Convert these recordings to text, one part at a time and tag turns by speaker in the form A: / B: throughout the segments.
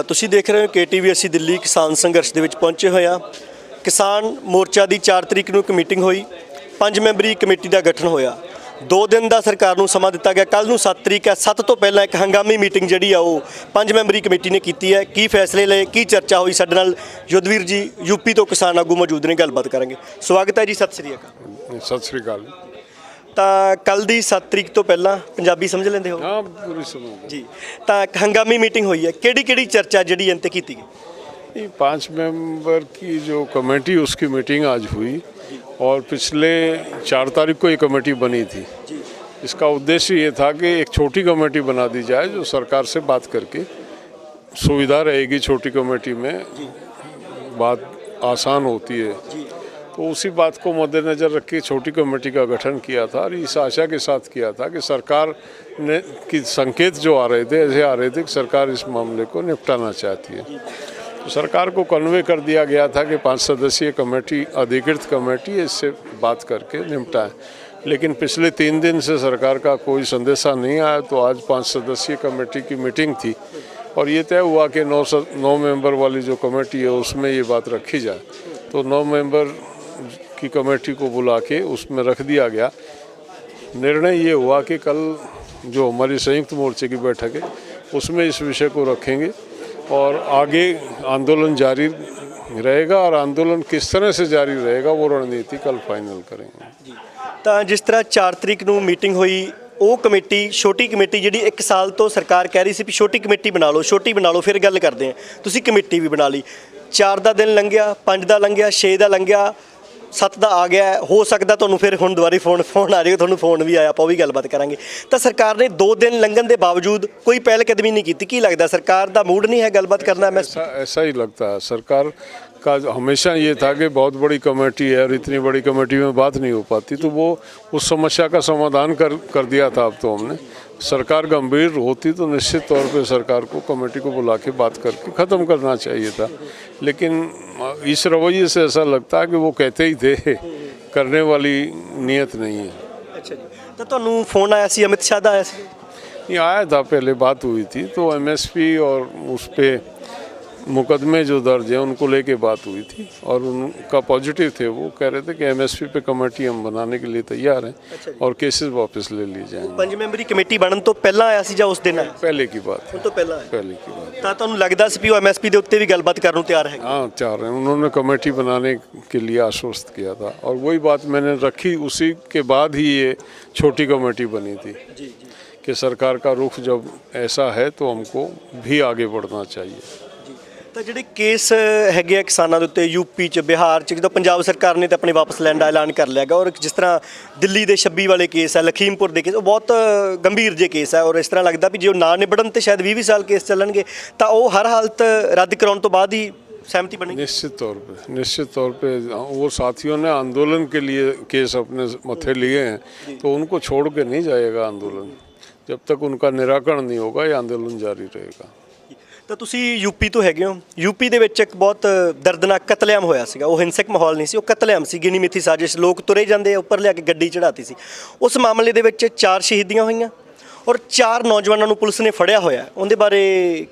A: ਤੁਸੀਂ ਦੇਖ ਰਹੇ ਹੋ KTV ਅਸੀਂ ਦਿੱਲੀ ਕਿਸਾਨ ਸੰਘਰਸ਼ ਦੇ ਵਿੱਚ ਪਹੁੰਚੇ ਹੋਏ ਹਾਂ। ਕਿਸਾਨ ਮੋਰਚਾ ਦੀ 4 ਤਰੀਕ ਨੂੰ ਇੱਕ ਮੀਟਿੰਗ ਹੋਈ, 5 ਮੈਂਬਰੀ ਕਮੇਟੀ ਦਾ ਗਠਨ ਹੋਇਆ। 2 ਦਿਨ ਦਾ ਸਰਕਾਰ ਨੂੰ ਸਮਾਂ ਦਿੱਤਾ ਗਿਆ। ਕੱਲ ਨੂੰ 7 ਤਰੀਕ ਹੈ। 7 ਤੋਂ ਪਹਿਲਾਂ ਇੱਕ ਹੰਗਾਮੀ ਮੀਟਿੰਗ ਜਿਹੜੀ ਆ ਉਹ 5 ਮੈਂਬਰੀ ਕਮੇਟੀ ਨੇ ਕੀਤੀ ਹੈ। ਕੀ ਫੈਸਲੇ ਲਏ, ਕੀ ਚਰਚਾ ਹੋਈ, ਸਾਡੇ ਨਾਲ ਯੁੱਧਵੀਰ ਜੀ ਯੂਪੀ ਤੋਂ ਕਿਸਾਨ ਆਗੂ ਮੌਜੂਦ ਨੇ, ਗੱਲਬਾਤ ਕਰਾਂਗੇ। ਸਵਾਗਤ ਹੈ ਜੀ, ਸਤਿ ਸ੍ਰੀ ਅਕਾਲ।
B: ਸਤਿ ਸ੍ਰੀ ਅਕਾਲ।
A: ਤਾਂ ਕੱਲ ਦੀ 7 ਤਰੀਕ ਤੋਂ ਪਹਿਲਾਂ ਪੰਜਾਬੀ ਸਮਝ ਲੈਂਦੇ ਹੋ?
B: हाँ पूरी समझ
A: ਜੀ। ਤਾਂ ਹੰਗਾਮੀ ਮੀਟਿੰਗ ਹੋਈ ਹੈ, ਕਿਹੜੀ ਚਰਚਾ ਜਿਹੜੀ ਇਹਨਾਂ 'ਤੇ ਕੀਤੀ ਗਈ?
B: 5 मेंबर की जो कमेटी उसकी मीटिंग आज हुई और पिछले 4 तारीख को ये कमेटी बनी थी। इसका उद्देश्य ये था कि एक छोटी कमेटी बना दी जाए जो सरकार से बात करके सुविधा रहेगी, छोटी कमेटी में बात आसान होती है। तो उसी बात को मद्देनज़र रख के छोटी कमेटी का गठन किया था और इस आशा के साथ किया था कि सरकार ने की संकेत जो आ रहे थे ऐसे आ रहे थे कि सरकार इस मामले को निपटाना चाहती है। तो सरकार को कन्वे कर दिया गया था कि 5 सदस्यीय कमेटी, अधिकृत कमेटी, इससे बात करके निपटाएं। लेकिन पिछले 3 दिन से सरकार का कोई संदेशा नहीं आया। तो आज 5 सदस्यीय कमेटी की मीटिंग थी और ये तय हुआ कि 9 मेंबर वाली जो कमेटी है उसमें ये बात रखी जाए। तो 9 मेंबर की कमेटी को बुला के उसमें रख दिया गया। निर्णय ये हुआ कि कल जो हमारी संयुक्त मोर्चे की बैठक है उसमें इस विषय को रखेंगे और आगे आंदोलन जारी रहेगा और आंदोलन किस तरह से जारी रहेगा वो रणनीति कल फाइनल करेंगे।
A: ਤਾਂ ਜਿਸ ਤਰ੍ਹਾਂ 4 ਤਰੀਕ ਨੂੰ ਮੀਟਿੰਗ ਹੋਈ, ਉਹ ਕਮੇਟੀ, ਛੋਟੀ ਕਮੇਟੀ ਜਿਹੜੀ 1 ਸਾਲ ਤੋਂ ਸਰਕਾਰ ਕਹਿ ਰਹੀ ਸੀ ਵੀ ਛੋਟੀ ਕਮੇਟੀ ਬਣਾ ਲਓ, ਛੋਟੀ ਬਣਾ ਲਓ, ਫਿਰ ਗੱਲ ਕਰਦੇ ਹਾਂ। ਤੁਸੀਂ ਕਮੇਟੀ ਵੀ ਬਣਾ ਲਈ। 4 ਦਾ ਦਿਨ ਲੰਘਿਆ, 5 ਦਾ ਲੰਘਿਆ, 6 ਦਾ ਲੰਘਿਆ, 7 ਦਾ ਆ ਗਿਆ। ਹੋ ਸਕਦਾ ਤੁਹਾਨੂੰ ਫਿਰ ਹੁਣ ਦੁਬਾਰਾ ਫੋਨ ਆ ਜਾਏਗਾ, ਤੁਹਾਨੂੰ ਫੋਨ ਵੀ ਆਇਆ, ਆਪਾਂ ਉਹ ਵੀ ਗੱਲਬਾਤ ਕਰਾਂਗੇ। ਤਾਂ ਸਰਕਾਰ ਨੇ 2 ਦਿਨ ਲੰਘਣ ਦੇ ਬਾਵਜੂਦ ਕੋਈ ਪਹਿਲ ਕਦਮੀ ਨਹੀਂ ਕੀਤੀ। ਕੀ ਲੱਗਦਾ ਸਰਕਾਰ ਦਾ ਮੂਡ ਨਹੀਂ ਹੈ ਗੱਲਬਾਤ ਕਰਨਾ?
B: ऐसा ही लगता है। सरकार का हमेशा ये था कि बहुत बड़ी कमेटी है और इतनी बड़ी कमेटी में बात नहीं हो पाती, तो वो उस समस्या का समाधान कर दिया था। अब तो हमने सरकार गंभीर होती तो निश्चित तौर पे सरकार को कमेटी को बुला के बात करके ख़त्म करना चाहिए था। लेकिन इस रवैये से ऐसा लगता है कि वो कहते ही थे, करने वाली नीयत नहीं है।
A: अच्छा जी। तो ਤੁਹਾਨੂੰ ਫੋਨ ਆਇਆ ਸੀ, ਅਮਿਤ ਸ਼ਾਹ ਦਾ ਆਇਆ ਸੀ?
B: ये आया था, पहले बात हुई थी। तो MSP और उस पर मुकदमे जो दर्ज हैं उनको लेके बात हुई थी और उनका पॉजिटिव थे। वो कह रहे थे कि MSP पे कमेटी हम बनाने के लिए तैयार हैं और केसेस वापस ले लिए जाएंगे।
A: 5 ਮੈਂਬਰੀ ਕਮੇਟੀ ਬਣਨ ਤੋਂ ਪਹਿਲਾਂ ਆਇਆ ਸੀ ਜਾਂ ਉਸ ਦਿਨ ਆਇਆ?
B: पहले की बात है,
A: ਉਹ ਤੋਂ ਪਹਿਲਾਂ ਆਇਆ।
B: पहले की बात।
A: ਤਾਂ ਤੁਹਾਨੂੰ ਲੱਗਦਾ ਸੀ ਵੀ ਉਹ MSP ਦੇ ਉੱਤੇ ਵੀ ਗੱਲਬਾਤ ਕਰਨ ਨੂੰ ਤਿਆਰ ਹੈ?
B: हाँ, चाह रहे हैं। उन्होंने कमेटी बनाने के लिए आश्वस्त किया था और वही बात मैंने रखी। उसी के बाद ही ये छोटी कमेटी बनी थी
A: जी
B: कि सरकार का रुख जब ऐसा है तो हमको भी आगे बढ़ना चाहिए।
A: ਤਾਂ ਜਿਹੜੇ ਕੇਸ ਹੈਗੇ ਆ ਕਿਸਾਨਾਂ ਦੇ ਉੱਤੇ ਯੂਪੀ 'ਚ, ਬਿਹਾਰ 'ਚ, ਜਦੋਂ ਪੰਜਾਬ ਸਰਕਾਰ ਨੇ ਤਾਂ ਆਪਣੇ ਵਾਪਸ ਲੈਣ ਦਾ ਐਲਾਨ ਕਰ ਲਿਆ ਗਾ, ਔਰ ਜਿਸ ਤਰ੍ਹਾਂ ਦਿੱਲੀ ਦੇ 26 ਵਾਲੇ ਕੇਸ ਹੈ, ਲਖੀਮਪੁਰ ਦੇ ਕੇਸ, ਉਹ ਬਹੁਤ ਗੰਭੀਰ ਜੇ ਕੇਸ ਹੈ। ਔਰ ਇਸ ਤਰ੍ਹਾਂ ਲੱਗਦਾ ਵੀ ਜੇ ਉਹ ਨਾ ਨਿਬੜਨ ਤੇ ਸ਼ਾਇਦ 20 ਸਾਲ ਕੇਸ ਚੱਲਣਗੇ, ਤਾਂ ਉਹ ਹਰ ਹਾਲਤ ਰੱਦ ਕਰਾਉਣ ਤੋਂ ਬਾਅਦ ਹੀ सहमति बनेगी।
B: निश्चित तौर पे वो साथियों ने आंदोलन के लिए केस अपने मत्थे लिए हैं, तो उनको छोड़ के नहीं जाएगा आंदोलन। जब तक उनका निराकरण नहीं होगा ये आंदोलन जारी रहेगा।
A: ਤਾਂ ਤੁਸੀਂ ਯੂਪੀ ਤੋਂ ਹੈਗੇ ਹੋ। ਯੂਪੀ ਦੇ ਵਿੱਚ ਇੱਕ ਬਹੁਤ ਦਰਦਨਾਕ ਕਤਲੇਆਮ ਹੋਇਆ ਸੀਗਾ। ਉਹ ਹਿੰਸਕ ਮਾਹੌਲ ਨਹੀਂ ਸੀ, ਉਹ ਕਤਲੇਆਮ ਸੀ, ਗਿਣੀ ਮਿੱਥੀ ਸਾਜ਼ਿਸ਼। ਲੋਕ ਤੁਰੇ ਜਾਂਦੇ ਉੱਪਰ ਲਿਆ ਕੇ ਗੱਡੀ ਚੜਾਤੀ ਸੀ। ਉਸ ਮਾਮਲੇ ਦੇ ਵਿੱਚ 4 ਸ਼ਹੀਦੀਆਂ ਹੋਈਆਂ और 4 नौजवानों को पुलिस ने फड़िया होया। उनके बारे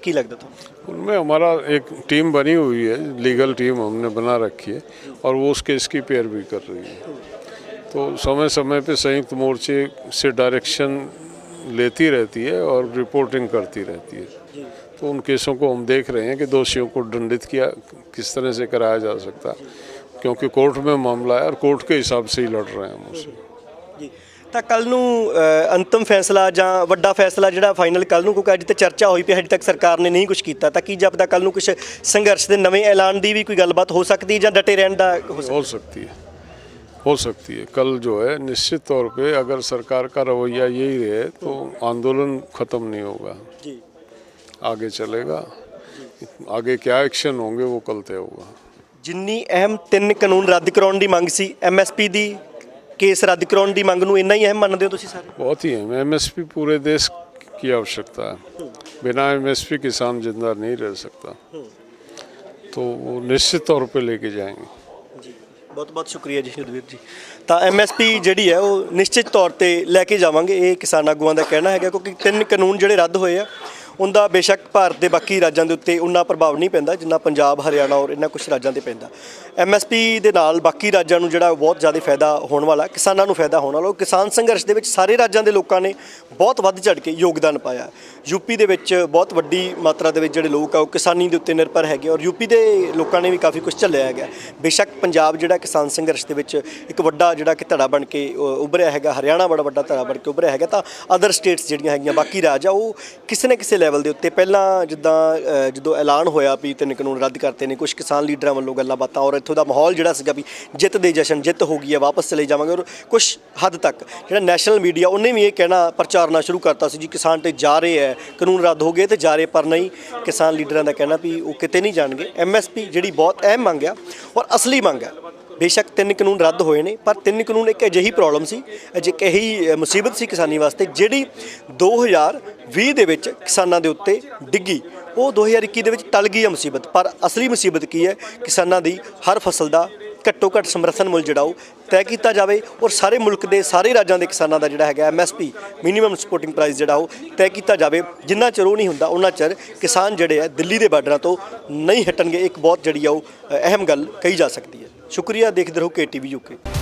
A: की लगता था?
B: उनमें हमारा एक टीम बनी हुई है, लीगल टीम हमने बना रखी है और वो उस केस की पैरवी कर रही है। तो समय समय पे संयुक्त मोर्चे से डायरेक्शन लेती रहती है और रिपोर्टिंग करती रहती है। तो उन केसों को हम देख रहे हैं कि दोषियों को दंडित किया किस तरह से कराया जा सकता है, क्योंकि कोर्ट में मामला है और कोर्ट के हिसाब से ही लड़ रहे हैं हम उसे।
A: ਤਾਂ ਕੱਲ ਨੂੰ ਅੰਤਿਮ ਫੈਸਲਾ ਜਾਂ ਵੱਡਾ ਫੈਸਲਾ ਜਿਹੜਾ ਫਾਈਨਲ ਕੱਲ ਨੂੰ, ਕਿਉਂਕਿ ਅੱਜ ਤੇ ਚਰਚਾ ਹੋਈ ਪਈ, ਹਜੇ ਤੱਕ ਸਰਕਾਰ ਨੇ ਨਹੀਂ ਕੁਝ ਕੀਤਾ, ਤਾਂ ਕੀ ਜਾਪਦਾ ਕੱਲ ਨੂੰ ਕੁਝ ਸੰਘਰਸ਼ ਦੇ ਨਵੇਂ ਐਲਾਨ ਦੀ ਵੀ ਕੋਈ ਗੱਲਬਾਤ ਹੋ ਸਕਦੀ ਜਾਂ ਡਟੇ ਰਹਿਣ ਦਾ
B: हो सकती है। कल जो है निश्चित तौर पे अगर सरकार का रवैया यही रहे तो आंदोलन ख़त्म नहीं होगा जी, आगे चलेगा। आगे क्या एक्शन होंगे वो कल तय होगा।
A: जिन्नी अहम 3 कानून रद्द कराउण दी मंग सी, MSP दी केस रद्द कराउण दी मंग नूं इन्ना ही अहम मानदे हो तुसीं सारे?
B: बहुत ही अहम। MSP पूरे देश की आवश्यकता है। बिना MSP किसान जिंदा नहीं रह सकता, तो वो निश्चित तौर पे लेके जाएंगे।
A: बहुत बहुत शुक्रिया जी युद्धवीर जी। तो MSP जी है वो निश्चित तौर पर लैके जावांगे, ये किसान आगुआं का कहना है, क्योंकि 3 कानून जोड़े रद्द होए ਉਹਦਾ ਬੇਸ਼ੱਕ ਭਾਰਤ ਦੇ ਬਾਕੀ ਰਾਜਾਂ ਦੇ ਉੱਤੇ ਉਨਾ ਪ੍ਰਭਾਵ ਨਹੀਂ ਪੈਂਦਾ ਜਿੰਨਾ ਪੰਜਾਬ, ਹਰਿਆਣਾ ਔਰ ਇਹਨਾਂ ਕੁਝ ਰਾਜਾਂ ਤੇ ਪੈਂਦਾ। MSP ਦੇ ਨਾਲ ਬਾਕੀ ਰਾਜਾਂ ਨੂੰ ਜਿਹੜਾ ਬਹੁਤ ਜ਼ਿਆਦਾ ਫਾਇਦਾ ਹੋਣ ਵਾਲਾ, ਕਿਸਾਨਾਂ ਨੂੰ ਫਾਇਦਾ ਹੋਣ ਵਾਲਾ। ਉਹ ਕਿਸਾਨ ਸੰਘਰਸ਼ ਦੇ ਵਿੱਚ ਸਾਰੇ ਰਾਜਾਂ ਦੇ ਲੋਕਾਂ ਨੇ ਬਹੁਤ ਵੱਧ ਚੜ੍ਹ ਕੇ ਯੋਗਦਾਨ ਪਾਇਆ। ਯੂਪੀ ਦੇ ਵਿੱਚ ਬਹੁਤ ਵੱਡੀ ਮਾਤਰਾ ਦੇ ਵਿੱਚ ਜਿਹੜੇ ਲੋਕ ਆ ਉਹ ਕਿਸਾਨੀ ਦੇ ਉੱਤੇ ਨਿਰਭਰ ਹੈਗੇ ਔਰ ਯੂਪੀ ਦੇ ਲੋਕਾਂ ਨੇ ਵੀ ਕਾਫੀ ਕੁਝ ਝੱਲਿਆ ਹੈਗਾ। ਬੇਸ਼ੱਕ ਪੰਜਾਬ ਜਿਹੜਾ ਕਿਸਾਨ ਸੰਘਰਸ਼ ਦੇ ਵਿੱਚ ਇੱਕ ਵੱਡਾ ਜਿਹੜਾ ਕਿ ਧੜਾ ਬਣ ਕੇ ਉੱਭਰਿਆ ਹੈਗਾ, ਹਰਿਆਣਾ ਬੜਾ ਵੱਡਾ ਧੜਾ ਬਣ ਕੇ ਉੱਭਰਿਆ ਹੈਗਾ, ਤਾਂ ਅਦਰ ਸਟੇਟਸ ਜਿਹੜੀਆਂ ਹੈਗੀਆਂ ਬਾਕੀ ਰਾਜ ਆ ਉਹ ਕਿਸੇ ਨਾ ਕਿਸੇ ਲੈਵਲ ਦੇ ਉੱਤੇ ਪਹਿਲਾਂ ਜਿੱਦਾਂ ਜਦੋਂ ਐਲਾਨ ਹੋਇਆ ਵੀ 3 ਕਾਨੂੰਨ ਰੱਦ ਕਰਤੇ ਨੇ, ਕੁਝ ਕਿਸਾਨ ਲੀਡਰਾਂ ਵੱਲੋਂ ਗੱਲਾਂ ਬਾਤਾਂ ਔਰ ਇੱਥੋਂ ਦਾ ਮਾਹੌਲ ਜਿਹੜਾ ਸੀਗਾ ਵੀ ਜਿੱਤ ਦੇ ਜਸ਼ਨ, ਜਿੱਤ ਹੋ ਗਈ ਹੈ, ਵਾਪਸ ਚਲੇ ਜਾਵਾਂਗੇ। ਔਰ ਕੁਝ ਹੱਦ ਤੱਕ ਜਿਹੜਾ ਨੈਸ਼ਨਲ ਮੀਡੀਆ ਉਹਨੇ ਵੀ ਇਹ ਕਹਿਣਾ ਪ੍ਰਚਾਰਨਾ ਸ਼ੁਰੂ ਕਰਤਾ ਸੀ ਜੀ ਕਿਸਾਨ ਤੇ ਜਾ ਰਹੇ ਹੈ, ਕਾਨੂੰਨ ਰੱਦ ਹੋ ਗਏ ਤੇ ਜਾ ਰਹੇ, ਪਰ ਨਹੀਂ, ਕਿਸਾਨ ਲੀਡਰਾਂ ਦਾ ਕਹਿਣਾ ਵੀ ਉਹ ਕਿਤੇ ਨਹੀਂ ਜਾਣਗੇ। MSP ਜਿਹੜੀ ਬਹੁਤ ਅਹਿਮ ਮੰਗ ਆ ਔਰ ਅਸਲੀ ਮੰਗ ਹੈ। ਬੇਸ਼ੱਕ 3 ਕਾਨੂੰਨ ਰੱਦ ਹੋਏ ਨੇ, ਪਰ 3 ਕਾਨੂੰਨ ਇੱਕ ਅਜਿਹੀ ਪ੍ਰੋਬਲਮ ਸੀ, ਅਜਿਹੀ ਮੁਸੀਬਤ ਸੀ ਕਿਸਾਨੀ ਵਾਸਤੇ ਜਿਹੜੀ 2020 ਦੇ ਵਿੱਚ ਕਿਸਾਨਾਂ ਦੇ ਉੱਤੇ ਡਿੱਗੀ। ਉਹ 2021 ਦੇ ਵਿੱਚ ਟਲ ਗਈ ਹੈ ਮੁਸੀਬਤ, ਪਰ ਅਸਲੀ ਮੁਸੀਬਤ ਕੀ ਹੈ? ਕਿਸਾਨਾਂ ਦੀ ਹਰ ਫਸਲ ਦਾ ਘੱਟੋ ਘੱਟ ਸਮਰਥਨ ਮੁੱਲ ਜਿਹੜਾ ਉਹ ਤੈਅ ਕੀਤਾ ਜਾਵੇ ਔਰ ਸਾਰੇ ਮੁਲਕ ਦੇ ਸਾਰੇ ਰਾਜਾਂ ਦੇ ਕਿਸਾਨਾਂ ਦਾ ਜਿਹੜਾ ਹੈਗਾ MSP ਮਿਨੀਮਮ ਸਪੋਰਟਿੰਗ ਪ੍ਰਾਈਸ ਜਿਹੜਾ ਉਹ ਤੈਅ ਕੀਤਾ ਜਾਵੇ। ਜਿੰਨਾ ਚਿਰ ਉਹ ਨਹੀਂ ਹੁੰਦਾ ਉਹਨਾਂ ਚਿਰ ਕਿਸਾਨ ਜਿਹੜੇ ਆ ਦਿੱਲੀ ਦੇ ਬਾਰਡਰਾਂ ਤੋਂ ਨਹੀਂ ਹਟਣਗੇ। ਇੱਕ ਬਹੁਤ ਜਿਹੜੀ ਆ ਉਹ ਅਹਿਮ ਗੱਲ ਕਹੀ ਜਾ ਸਕਦੀ ਹੈ। ਸ਼ੁਕਰੀਆ, ਦੇਖਦੇ ਰਹੋ KTV UK।